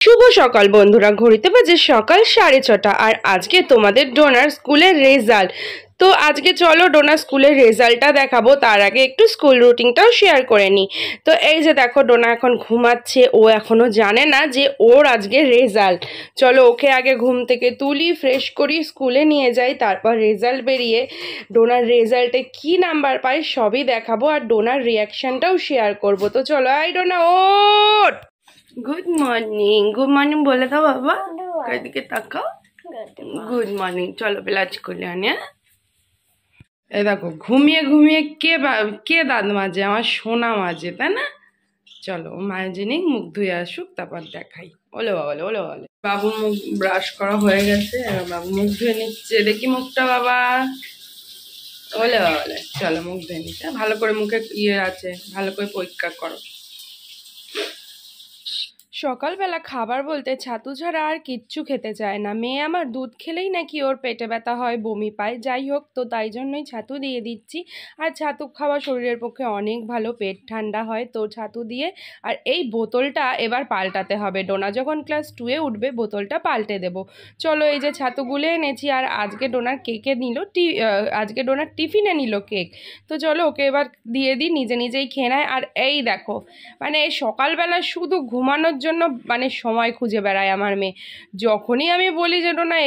শুভ সকাল বন্ধুরা, ঘড়িতে বাজে সকাল 6:30 আর আজকে তোমাদের ডোনার স্কুলের রেজাল্ট। তো আজকে চলো ডোনার স্কুলের রেজাল্টটা দেখাবো, তার আগে একটু স্কুল রুটিনটাও শেয়ার করে নিই। তো এই যে দেখো, ডোনা এখন ঘুমাচ্ছে, ও এখনো জানে না যে ওর আজকে রেজাল্ট। চলো ওকে আগে ঘুম থেকে তুলি, ফ্রেশ করি, স্কুলে নিয়ে যাই, তারপর রেজাল্ট বেরিয়ে ডোনার রেজাল্টে কি নাম্বার পাই সবই দেখাবো আর ডোনার রিয়াকশনটাও শেয়ার করবো। তো চলো, আই ডোনা ওঠ। গুড মর্নিং বলে দাও বাবা, এদিকে তাকাও। Good morning. চলো ব্লাচ করলে আনে। এই দেখো, ঘুমিয়ে ঘুমিয়ে কে দাঁত মাজে? আমার সোনা মাজে, তাই না? চলো মায়ের জিনিস মুখ ধুয়ে আসুক, তারপর দেখাই। ওলে বাবা, ওলে বলে। বাবু মুখ ব্রাশ করা হয়ে গেছে, বাবু মুখ ধুয়ে নিচ্ছে। দেখি মুখটা বাবা। ওলে বাবা, চলো মুখ ধুয়ে নিচ্ছে। ভালো করে মুখে আছে, ভালো করে পরিষ্কার করো। সকালবেলা খাবার বলতে ছাতু ছাড়া আর কিচ্ছু খেতে চায় না। মেয়ে আমার দুধ খেলেই নাকি ওর পেটে ব্যথা হয়, বমি পায়। যাই হোক, তো তাই জন্যই ছাতু দিয়ে দিচ্ছি। আর ছাতু খাওয়া শরীরের পক্ষে অনেক ভালো, পেট ঠান্ডা হয়। তো ছাতু দিয়ে, আর এই বোতলটা এবার পাল্টাতে হবে। ডোনা যখন ক্লাস 2-এ উঠবে বোতলটা পাল্টে দেবো। চলো, এই যে ছাতু গুলে এনেছি, আর আজকে ডোনার কেকে নিল, আজকে ডোনার টিফিনে নিল কেক। তো চলো ওকে এবার দিয়ে দিই, নিজে নিজেই খেয়ে নেয়। আর এই দেখো, মানে সকালবেলা শুধু ঘুমানোর জন্য মানে সময় খুঁজে বেড়ায় আমার মেয়ে। যখনই আমি বলি যে না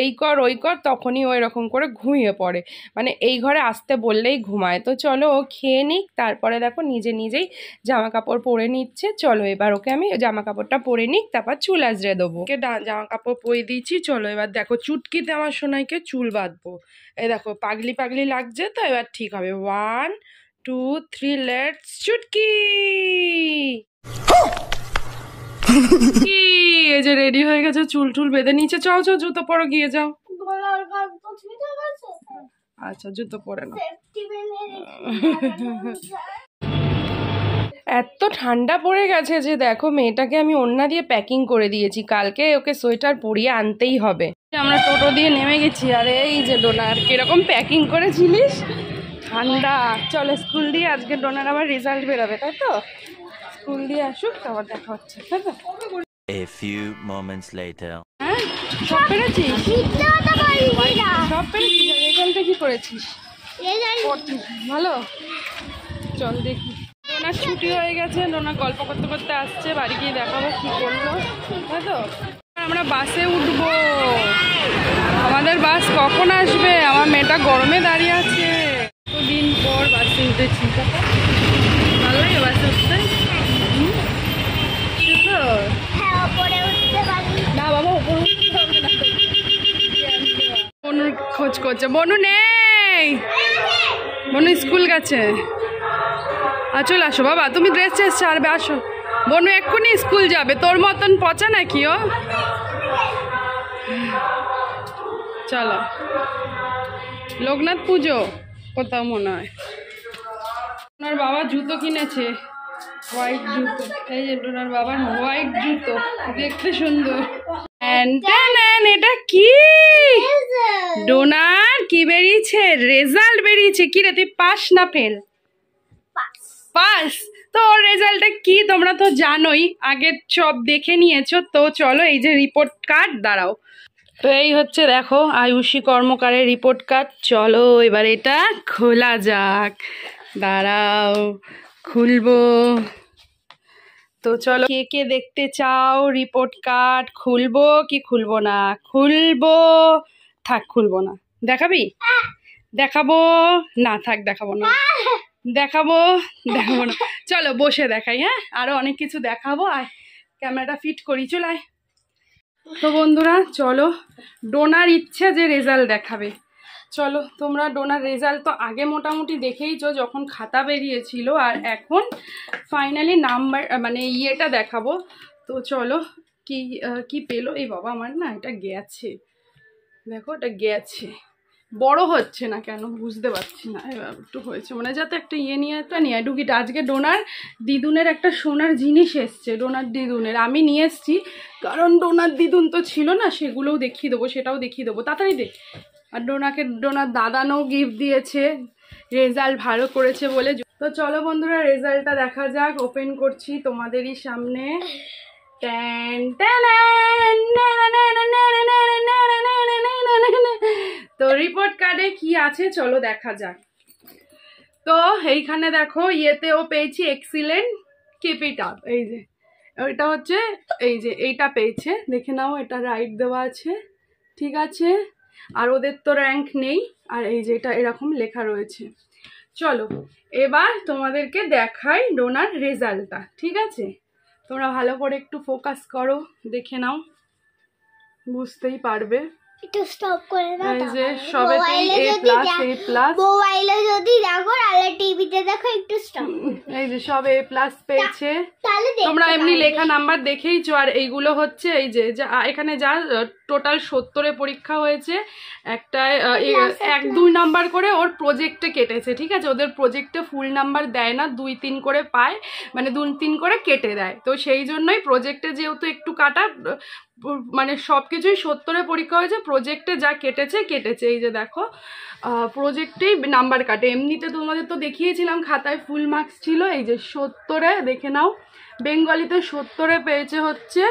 এই কর ওই কর, তখনই ওই রকম করে ঘুমিয়ে পড়ে। মানে এই ঘরে আসতে বললেই ঘুমায়। তো চলো ও খেয়ে নিক, তারপরে দেখো নিজে নিজেই জামা কাপড় পরে নিচ্ছে। চলো এবার ওকে আমি জামা কাপড়টা পরে নিক, তারপর চুল আজরে দেবো। ওকে জামা কাপড় পরে দিয়েছি। চলো এবার দেখো, চুটকিতে আমার সোনাইকে চুল বাঁধবো। এই দেখো পাগলি পাগলি লাগছে, তো এবার ঠিক হবে। 1 2 3 লেটস চুটকি। কি এই যে রেডি হয়ে গেছে, চুল টুল বেঁধে নিচে। চাও চাও জুতো পরো, গিয়ে যাও। আচ্ছা জুতো পরে নাও। এত ঠান্ডা পড়ে গেছে যে দেখো, মেয়েটাকে আমি ওড়না দিয়ে প্যাকিং করে দিয়েছি, কালকে ওকে সোয়েটার পরিয়ে আনতেই হবে। আমরা টোটো দিয়ে নেমে গেছি, আর এই যে ডোনার কিরকম প্যাকিং করেছিলিস, ঠান্ডা। চলো স্কুল দিয়ে আজকে ডোনার আবার রেজাল্ট বেরোবে, তাই তো? স্কুল দিয়ে আসুক, তারপর দেখা হচ্ছে, তাই তো? A few moments later. হ্যাঁ, সব পেরেছিস? সব পেরেছিস? রেজাল্টে কি করেছিস? ভালো। চল দেখি। ডোনার ছুটি হয়ে গেছে, ডোনা গল্প করতে করতে আসছে, বাড়ি গিয়ে দেখাবো কি করলো, তাই তো? আমরা বাসে উঠবো। আমাদের বাস কখন আসবে? আমার মেয়েটা গরমে দাঁড়িয়ে আছে, দিন পর বাসে উঠেছি। ভালো লাগে বাসে উঠতে? না বাবা, উপর বনুর খোঁজ করছে। বনু নেই, বনু স্কুল গেছে। চলে আসো বাবা, তুমি ড্রেস চেঞ্জ ছাড়বে, আসো। বনু এক্ষুনি স্কুল যাবে, তোর মতন পচা নাকি ও? চলো, লোকনাথ পুজো কোথাও মনে হয়। ওনার বাবা জুতো কিনেছে, হোয়াইট জুতো। এই যে ডোনার বাবার হোয়াইট জুতো, দেখতে সুন্দর। এটা কি ডোনার? কি বেরিয়েছে? রেজাল্ট বেরিয়েছে। কি রে, তুই পাস না ফেল? পাস। তো ওর রেজাল্টটা কি তোমরা তো জানোই, আগে সব দেখে নিয়েছো। তো চলো, এই যে রিপোর্ট কার্ড, দাঁড়াও। তো এই হচ্ছে দেখো আয়ুষী কর্মকারের রিপোর্ট কার্ড। চলো এবার এটা খোলা যাক, দাঁড়াও খুলবো। তো চলো, কে কে দেখতে চাও রিপোর্ট কার্ড? খুলবো কি খুলবো না? খুলবো। থাক, খুলবো না। দেখাবি? দেখাবো না, থাক দেখাবো না। দেখাবো না। চলো বসে দেখাই। হ্যাঁ, আরো অনেক কিছু দেখাবো। আর ক্যামেরাটা ফিট করি, চলাই। তো বন্ধুরা চলো, ডোনার ইচ্ছে যে রেজাল্ট দেখাবে। চলো, তোমরা ডোনার রেজাল্ট তো আগে মোটামুটি দেখেইছো যখন খাতা বেরিয়েছিল, আর এখন ফাইনালি নাম্বার মানে ইয়েটা দেখাবো। তো চলো, কি কি পেলো? এই বাবা, আমার না এটা গেছে, দেখো এটা গেছে, বড় হচ্ছে না কেন বুঝতে পারছি না। এবার একটু হয়েছে মনে হয়, যাতে একটা ইয়ে নিয়ে একটা নিয়ে ঢুকিটা। আজকে ডোনার দিদুনের একটা সোনার জিনিস এসছে, ডোনার দিদুনের। আমি নিয়ে এসছি, কারণ ডোনার দিদুন তো ছিল না, সেগুলোও দেখিয়ে দেবো, সেটাও দেখিয়ে দেবো। তাড়াতাড়ি দে। আর ডোনার দাদানও গিফট দিয়েছে রেজাল্ট ভালো করেছে বলে। তো চলো বন্ধুরা, রেজাল্টটা দেখা যাক। ওপেন করছি তোমাদেরই সামনে। তো রিপোর্ট কার্ডে কি আছে চলো দেখা যাক। তো এইখানে দেখো ইয়েতেও পেয়েছি এক্সিলেন্ট, কিপ ইট আপ। এই যে ওইটা হচ্ছে, এই যে এইটা পেয়েছে, দেখে নাও, এটা রাইট দেওয়া আছে, ঠিক আছে। আর ওদের তো র্যাঙ্ক নেই, আর এই যে এটা এরকম লেখা রয়েছে। চলো এবার তোমাদেরকে দেখাই ডোনার রেজাল্টটা, ঠিক আছে। তোমরা ভালো করে একটু ফোকাস করো, দেখে নাও, বুঝতেই পারবে। একটু স্টপ করে দাও। এই যে সবেতেই A+, মোবাইলে যদি দেখো তাহলে টিভিতে দেখো, একটু স্টপ। এই যে সব A+ পেয়েছে। তাহলে তোমরা এমনি লেখা নাম্বার দেখেইছো। আর এইগুলো হচ্ছে এই যে এখানে যা টোটাল 70-এ পরীক্ষা হয়েছে, একটায় 1-2 নাম্বার করে ওর প্রজেক্টে কেটেছে, ঠিক আছে। ওদের প্রজেক্টে ফুল নাম্বার দেয় না, 2-3 করে পায়, মানে 2-3 করে কেটে দেয়। তো সেই জন্যই প্রজেক্টে যেহেতু একটু কাটা, মানে সব কিছুই 70-এ পরীক্ষা হয়েছে, প্রজেক্টে যা কেটেছে কেটেছে। এই যে দেখো প্রজেক্টেই নাম্বার কাটে, এমনিতে তোমাদের তো দেখিয়েছিলাম খাতায় ফুল মার্কস ছিল। এই যে 70-এ দেখে নাও, বেঙ্গলিতে 70-এ পেয়েছে হচ্ছে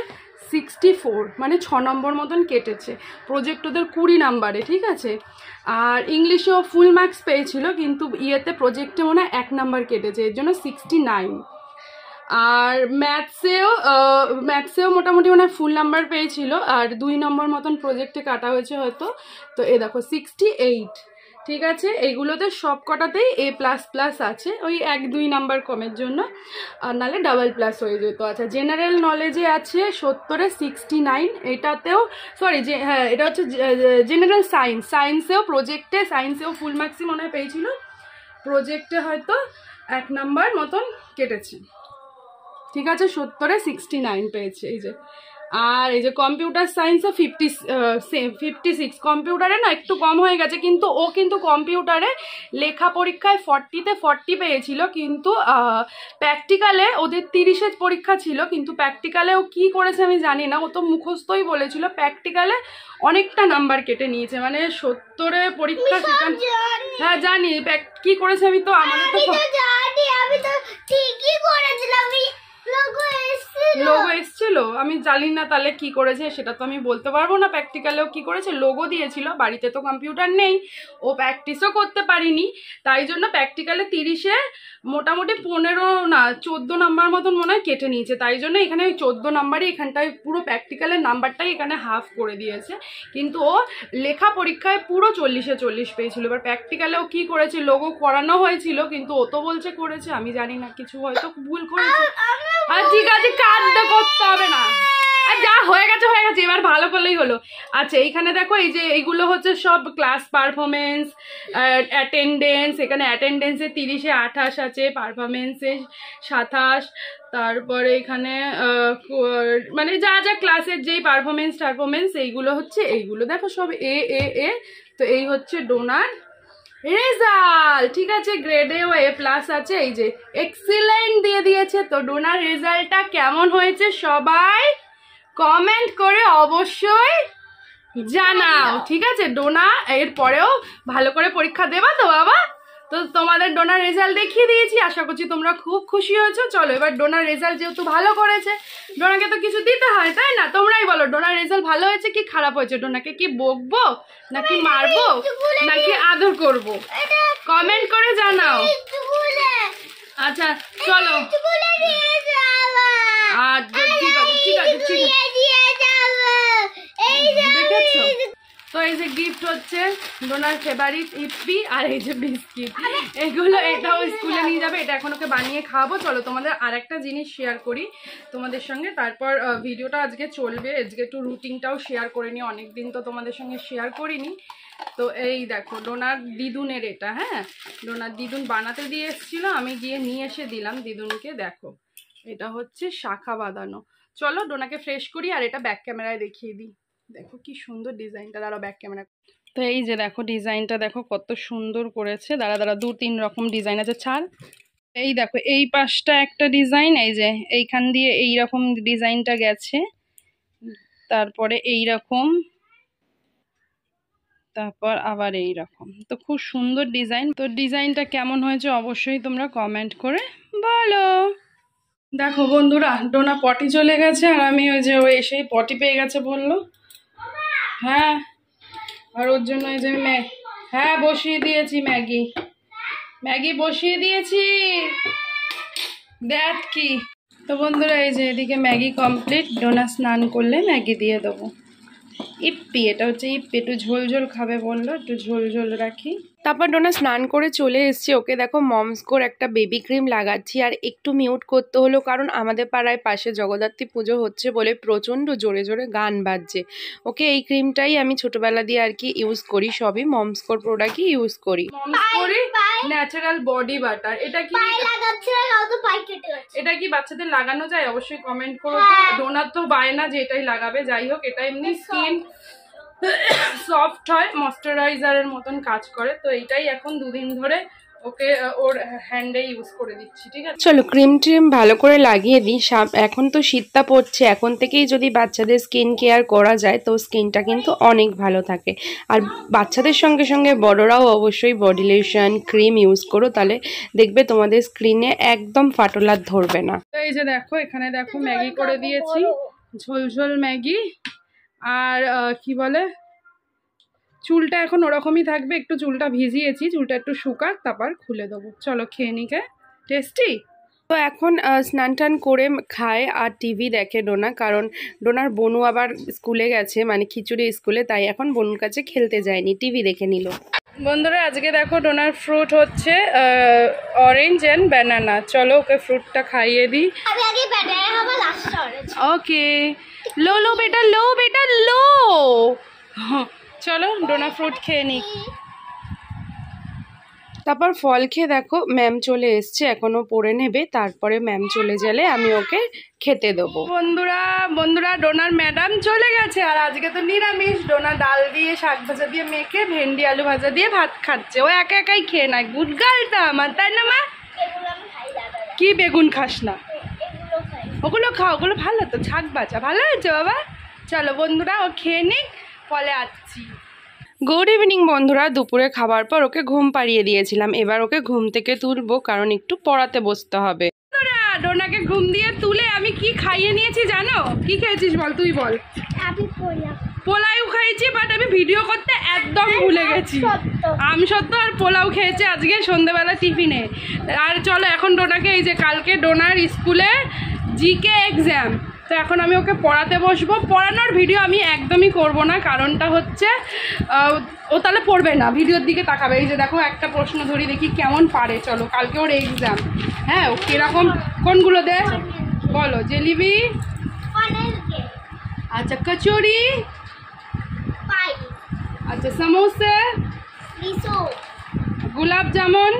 64, মানে 6 নম্বর মতন কেটেছে। প্রজেক্ট ওদের 20 নাম্বারে, ঠিক আছে। আর ইংলিশেও ফুল মার্কস পেয়েছিল, কিন্তু ইয়েতে প্রজেক্টে মনে হয় 1 নাম্বার কেটেছে, এর জন্য 69। আর ম্যাথসেও মোটামুটি মানে ফুল নাম্বার পেয়েছিল, আর 2 নম্বর মতন প্রজেক্টে কাটা হয়েছে হয়তো। তো এ দেখো 68, ঠিক আছে। এইগুলোতে সব কটাতেই A++ আছে, ওই 1-2 নাম্বার কমের জন্য, আর নাহলে $++ হয়ে যেত। আচ্ছা, জেনারেল নলেজে আছে 70-এ 69, এটাতেও সরি হ্যাঁ এটা হচ্ছে জেনারেল সায়েন্সেও প্রজেক্টে, সায়েন্সেও ফুল মার্কসই মনে হয় পেয়েছিল, প্রজেক্টে হয়তো 1 নাম্বার মতন কেটেছে, ঠিক আছে। 70-এ 69 পেয়েছে। এই যে আর এই যে কম্পিউটার সায়েন্সে 56, কম্পিউটারে না একটু কম হয়ে গেছে, কিন্তু ও কিন্তু কম্পিউটারে লেখা পরীক্ষায় 40-তে 40 পেয়েছিল, কিন্তু প্র্যাকটিক্যালে ওদের 30-এর পরীক্ষা ছিল, কিন্তু প্র্যাকটিক্যালে ও কী করেছে আমি জানি না, ও তো মুখস্থই বলেছিল, প্র্যাকটিক্যালে অনেকটা নাম্বার কেটে নিয়েছে, মানে 70-এ পরীক্ষা সেখানে। হ্যাঁ জানি কী করেছে, আমি তো আমাদের তো আমি তো ঠিকই করেছিলাম, লোগো এসেছিল, আমি জানি না তাহলে কি করেছে, সেটা তো আমি বলতে পারবো না। প্র্যাকটিক্যালেও কি করেছে, লোগো দিয়েছিল, বাড়িতে তো কম্পিউটার নেই, ও প্র্যাকটিসও করতে পারিনি, তাই জন্য প্র্যাকটিক্যালে 30-এ মোটামুটি 14 নাম্বার মতন মনে হয় কেটে নিয়েছে, তাই জন্য এখানে ওই 14 নাম্বারই এখানটায় পুরো প্র্যাকটিক্যালের নাম্বারটাই এখানে হাফ করে দিয়েছে, কিন্তু ও লেখা পরীক্ষায় পুরো 40-এ 40 পেয়েছিল। এবার প্র্যাকটিক্যালেও কি করেছে, লোগো করানো হয়েছিল, কিন্তু ও তো বলছে করেছে, আমি জানি না, কিছু হয়তো ভুল করেছে। আর ঠিক আছে, কাজটা করতে হবে না, আর যা হয়ে গেছে হয়ে গেছে, এবার ভালো করলেই হলো। আচ্ছা এইখানে দেখো, এই যে এইগুলো হচ্ছে সব ক্লাস পারফরমেন্স, অ্যাটেন্ডেন্স, এখানে অ্যাটেন্ডেন্সে 30-এ 28 আছে, পারফরমেন্সে 27, তারপরে এখানে মানে যা যা ক্লাসের যেই পারফরমেন্স এইগুলো হচ্ছে, এইগুলো দেখো সব এ। তো এই হচ্ছে ডোনার রেজাল্ট, ঠিক আছে। গ্রেডেও A+ আছে, এই যে এক্সিলেন্ট দিয়ে দিয়েছে। তো ডোনার রেজাল্টটা কেমন হয়েছে সবাই কমেন্ট করে অবশ্যই জানাও, ঠিক আছে। ডোনা এর পরেও ভালো করে পরীক্ষা দেবা তো বাবা। তো তোমাদের ডোনার রেজাল্ট দেখিয়ে দিয়েছি, আশা করছি তোমরা খুব খুশি হয়েছো। চলো এবার ডোনার রেজাল্ট যেহেতু ভালো করেছে, ডোনাকে তো কিছু দিতে হয়, তাই না? তোমরাই বলো ডোনার রেজাল্ট ভালো হয়েছে কি খারাপ হয়েছে, ডোনাকে কি বকবো নাকি মারবো নাকি আদর করবো, কমেন্ট করে জানাও। আচ্ছা চলো, আচ্ছা ঠিক আছে ঠিক আছে ঠিক আছে, দেখেছো তো এই যে গিফট হচ্ছে ডোনার ফেভারিট ইপি, আর এই যে বিস্কিট, এগুলো এটাও স্কুলে নিয়ে যাবে, এটা এখন ওকে বানিয়ে খাওয়াবো। চলো তোমাদের আর একটা জিনিস শেয়ার করি তোমাদের সঙ্গে, তারপর ভিডিওটা আজকে চলবে। আজকে একটু রুটিনটাও শেয়ার করে নিই, অনেকদিন তো তোমাদের সঙ্গে শেয়ার করিনি। তো এই দেখো ডোনার দিদুনের এটা, হ্যাঁ ডোনার দিদুন বানাতে দিয়ে এসেছিলো, আমি গিয়ে নিয়ে এসে দিলাম দিদুনকে। দেখো এটা হচ্ছে শাখা বাঁধানো। চলো ডোনাকে ফ্রেশ করি, আর এটা ব্যাক ক্যামেরায় দেখিয়ে দিই। দেখো কি সুন্দর ডিজাইনটা, দাঁড়াও ব্যাক ক্যামেরা। তো এই যে দেখো ডিজাইনটা দেখো কত সুন্দর করেছে, দাঁড়া 2-3 রকম ডিজাইন আছে, ছাড়। এই দেখো এই পাশটা একটা ডিজাইন, এই যে এইখান দিয়ে এই রকম ডিজাইনটা গেছে, তারপরে এই রকম, তারপর আবার এই রকম। তো খুব সুন্দর ডিজাইন। তো ডিজাইনটা কেমন হয়েছে অবশ্যই তোমরা কমেন্ট করে বলো। দেখো বন্ধুরা, ডোনা পটি চলে গেছে আর আমি ওই যে ও এসেই পটি পেয়ে গেছে বললো। হ্যাঁ, আর ওর জন্য এই যে হ্যাঁ বসিয়ে দিয়েছি ম্যাগি বসিয়ে দিয়েছি। দেখ কি তো বন্ধুরা, এই যে এদিকে ম্যাগি কমপ্লিট। ডোনা স্নান করলে ম্যাগি দিয়ে দেবো। ইপ্পি, এটা হচ্ছে ইপ্পি, একটু ঝোল ঝোল খাবে বললো, একটু ঝোল ঝোল রাখি। তারপর ডোনা স্নান করে চলে এসেছি। ওকে দেখো মমস্কোর একটা বেবি ক্রিম লাগাচ্ছি। আর একটু মিউট করতে হলো কারণ আমাদের পাড়ায় পাশে জগদ্ধাত্রী পুজো হচ্ছে বলে প্রচণ্ড জোরে জোরে গান বাজছে। ওকে এই ক্রিমটাই আমি ছোটবেলা দিয়ে আর কি ইউজ করি, সবই মমস্কোর প্রোডাক্টই ইউজ করি। Natural body butter. এটা কি বাচ্চাদের লাগানো যায়? অবশ্যই কমেন্ট করো। ডোনার তো বায়না যে এটাই লাগাবে। যাই হোক, এটা এমনি স্কিন সফট হয়, ময়শ্চারাইজারের মতন কাজ করে। তো এইটাই এখন 2 দিন ধরে ওকে ওর হ্যান্ডে ইউজ করে দিচ্ছি। ঠিক আছে, চলো ক্রিম ট্রিম ভালো করে লাগিয়ে দিই। এখন তো শীতটা পড়ছে, এখন থেকেই যদি বাচ্চাদের স্কিন কেয়ার করা যায় তো স্কিনটা কিন্তু অনেক ভালো থাকে। আর বাচ্চাদের সঙ্গে সঙ্গে বড়রাও অবশ্যই বডি লোশন ক্রিম ইউজ করো, তাহলে দেখবে তোমাদের স্কিনে একদম ফাটলার ধরবে না। তো এই যে দেখো, এখানে দেখো ম্যাগি করে দিয়েছি, ঝোল ঝোল ম্যাগি। আর কি বলে, চুলটা এখন ওরকমই থাকবে, একটু চুলটা ভিজিয়েছি, চুলটা একটু শুকাক তারপর খুলে দেবো। চলো খেয়ে নিকে। টেস্টি। তো এখন স্নান টান করে খায় আর টিভি দেখে ডোনা, কারণ ডোনার বনু আবার স্কুলে গেছে, মানে খিচুড়ি স্কুলে, তাই এখন বনুর কাছে খেলতে যায়নি, টিভি দেখে নিল। বন্ধুরা আজকে দেখো ডোনার ফ্রুট হচ্ছে অরেঞ্জ অ্যান্ড ব্যানানা। চলো ওকে ফ্রুটটা খাইয়ে দিই। ওকে, লো লো বেটা, লো বেটা, লো। চলো ডোনা ফ্রুট খেয়ে নিই। তারপর ফল খেয়ে দেখো ম্যাম চলে এসছে, এখনো পড়ে নেবে, তারপরে ম্যাম চলে গেলে আমি ওকে খেতে দেবো। বন্ধুরা ডোনার ম্যাডাম চলে গেছে আর আজকে তো নিরামিষ। ডোনা ডাল দিয়ে শাক ভাজা দিয়ে মেখে ভেন্ডি আলু ভাজা দিয়ে ভাত খাচ্ছে। ও একা একাই খেয়ে নেয়, গুড গার্লটা আমার, তাই না মা? কি বেগুন খাস না? ওগুলো খাও, ওগুলো ভালো তো, শাক ভাজা ভালো হয়েছে বাবা। চলো বন্ধুরা ও খেয়ে নিক, ফলে আসছি। গুড ইভিনিং বন্ধুরা। দুপুরে খাবার পর ওকে ঘুম পাড়িয়ে দিয়েছিলাম, এবার ওকে ঘুম থেকে তুলবো কারণ একটু পড়াতে বসতে হবে। ডোনাকে ঘুম দিয়ে তুলে আমি কি খাইয়ে নিয়েছি জানো? কি খেয়েছিস বল, তুই বল। পোলাও খাইছি, বাট আমি ভিডিও করতে একদম ভুলে গেছি। আমসত্ত্ব আর পোলাও খেয়েছে আজকে সন্ধ্যেবেলা টিফিনে। আর চলো এখন ডোনাকে, এই যে কালকে ডোনার স্কুলে জিকে এক্সাম, তো এখন আমি ওকে পড়াতে বসবো। পড়ানোর ভিডিও আমি একদমই করব না, কারণটা হচ্ছে ও তাহলে পড়বে না, ভিডিওর দিকে তাকাবে। এই যে দেখো একটা প্রশ্ন ধরি, দেখি কেমন পারে। চলো কালকে ওর এক্সাম। হ্যাঁ, ও কিরকম, কোনগুলো দে বলো। জিলিপি, আচ্ছা কচুরি, আচ্ছা সমোসে, গুলাব জামুন,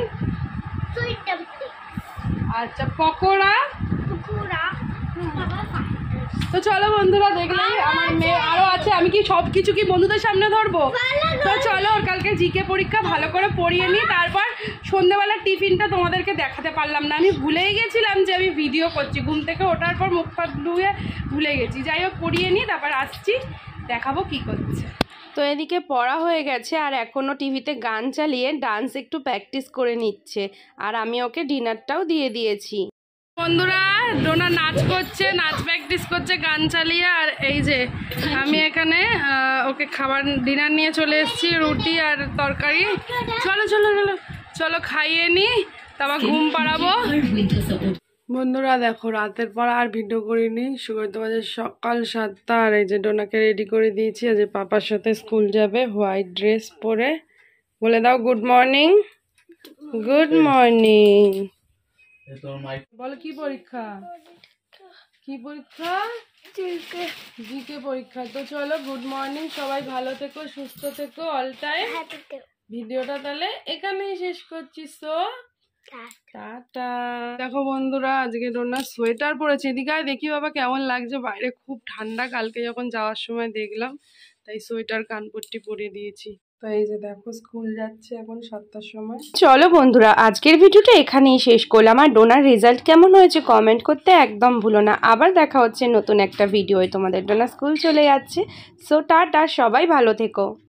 আচ্ছা পকোড়া। তো চলো বন্ধুরা, দেখলেই আমার মেয়ে আরো আছে, আমি কি সব কিছু কি বন্ধুদের সামনে ধরবো? তো চলো ওর কালকে জিকে পরীক্ষা, ভালো করে পড়িয়ে নিই। তারপর সন্ধ্যেবেলা টিফিনটা তোমাদেরকে দেখাতে পারলাম না, আমি ভুলেই গেছিলাম যে আমি ভিডিও করছি। ঘুম থেকে ওঠার পর মুখ পাক ধুয়ে ভুলে গেছি। যাই হোক পড়িয়ে নিই, তারপর আসছি, দেখাবো কি করছে। তো এদিকে পড়া হয়ে গেছে আর এখনও টিভিতে গান চালিয়ে ডান্স একটু প্র্যাকটিস করে নিচ্ছে। আর আমি ওকে ডিনারটাও দিয়ে দিয়েছি। বন্ধুরা ডোনা নাচ করছে, নাচ প্র্যাকটিস করছে গান চালিয়ে। আর এই যে আমি এখানে ওকে খাবার ডিনার নিয়ে চলে এসেছি, রুটি আর তরকারি। চলো চলো চলো চলো খাইয়ে নিই, তারপর ঘুম পাড়াবো। বন্ধুরা দেখো রাতের পর আর ভিডিও করিনি, সুগত বাজে সকাল 7টা। আর এই যে ডোনাকে রেডি করে দিয়েছি, আজ পাপার সাথে স্কুল যাবে, হোয়াইট ড্রেস পরে। বলে দাও গুড মর্নিং। গুড মর্নিং বলো। কি পরীক্ষা? কি পরীক্ষা? জিকে পরীক্ষা। তো চলো গুড মর্নিং, সবাই ভালো থেকো, সুস্থ থেকো অল টাইম। ভিডিওটা তাহলে এখানেই শেষ করছি। So tata. দেখো বন্ধুরা আজকে ডোনা সোয়েটার পরেছে। এদিকে দেখি বাবা কেমন লাগছে, বাইরে খুব ঠান্ডা, কালকে যখন যাওয়ার সময় দেখলাম, তাই সোয়েটার কানপট্টি পরিয়ে দিয়েছি। তো এই যে দেখো স্কুল যাচ্ছে এখন 7টার সময়। চলো বন্ধুরা আজকের ভিডিওটা এখানেই শেষ করলাম। আর ডোনার রেজাল্ট কেমন হয়েছে কমেন্ট করতে একদম ভুলো না। আবার দেখা হচ্ছে নতুন একটা ভিডিওয়। তোমাদের ডোনা স্কুল চলে যাচ্ছে। সো টাটা, সবাই ভালো থেকো।